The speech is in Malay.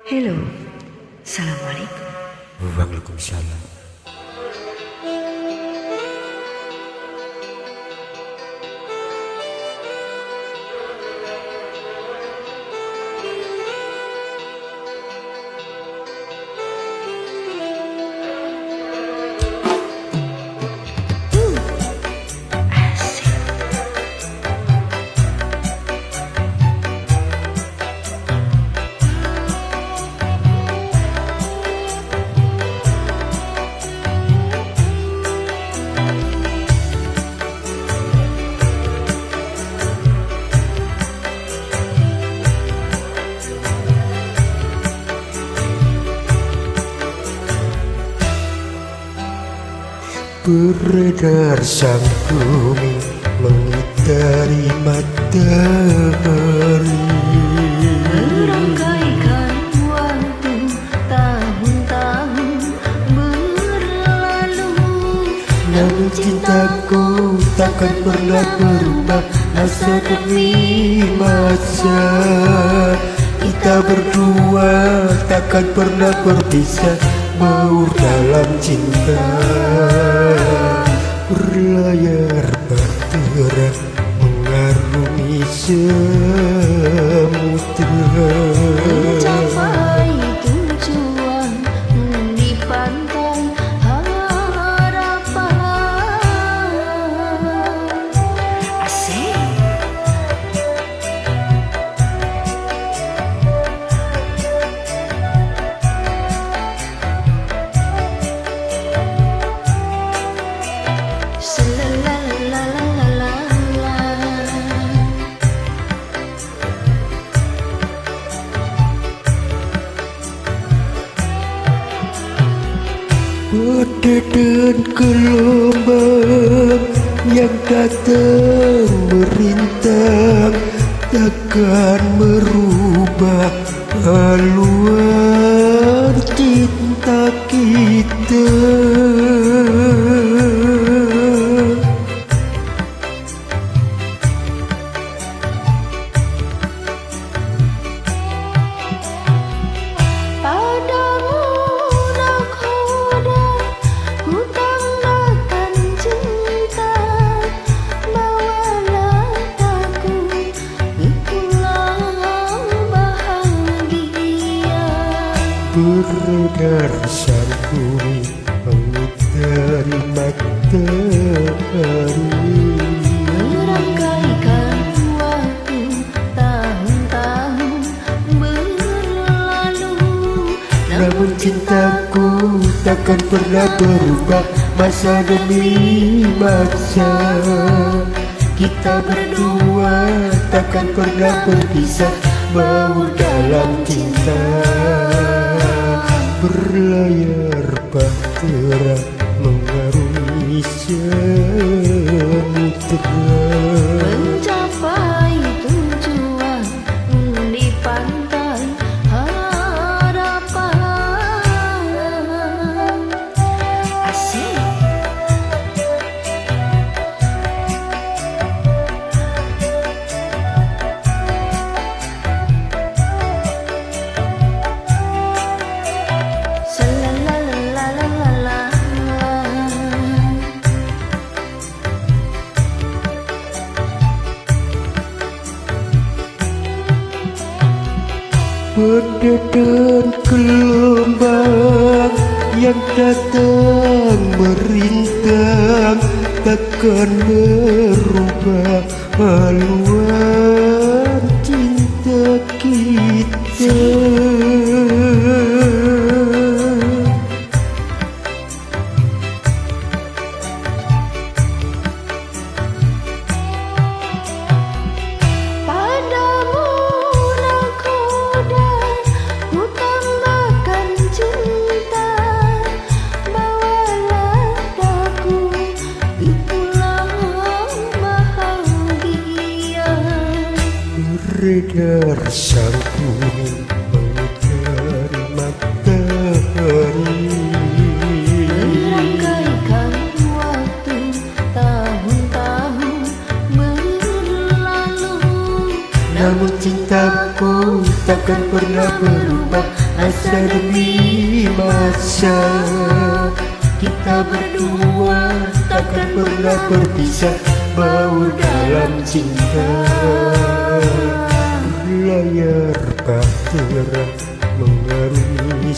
Hello, Assalamualaikum. Waalaikumsalam. Asik. Beredar sang bumi mengitari matahari, Merangkaikan waktu tahun-tahun berlalu. namun cintaku takkan pernah berubah masa demi masa. Kita berdua takkan pernah berpisah, maur dalam cinta. Berlayar bahtera mengarungi samudera, Mencapai tujuan di pantai harapan. Asik. badai dan gelombang yang datang merintang takkan merubah haluan cinta kita. Padamu nakhoda, ku tambahkan cinta. Bawalah aku ke pulau bahagia. Beredar sang bumi mengitari matahari, Merangkaikan waktu tahun-tahun berlalu. namun cintaku takkan pernah berubah masa demi masa. Kita berdua takkan pernah berpisah, maur dalam cinta. Berlayar bahtera mengarungi samudera, Mencapai tujuan di pantai harapan. Asik. Salalalalala. badai dan gelombang yang datang merintang takkan merubah haluan cinta kita. Padamu nakhoda, ku tambahkan cinta. Bawalah aku ke pulau bahagia. Beredar sang bumi mengitari matahari, Merangkaikan waktu tahun-tahun berlalu. namun cintaku takkan takkan pernah berubah asa demi masa. Kita berdua takkan pernah berpisah, baur dalam cinta. Layar bahtera mengarungi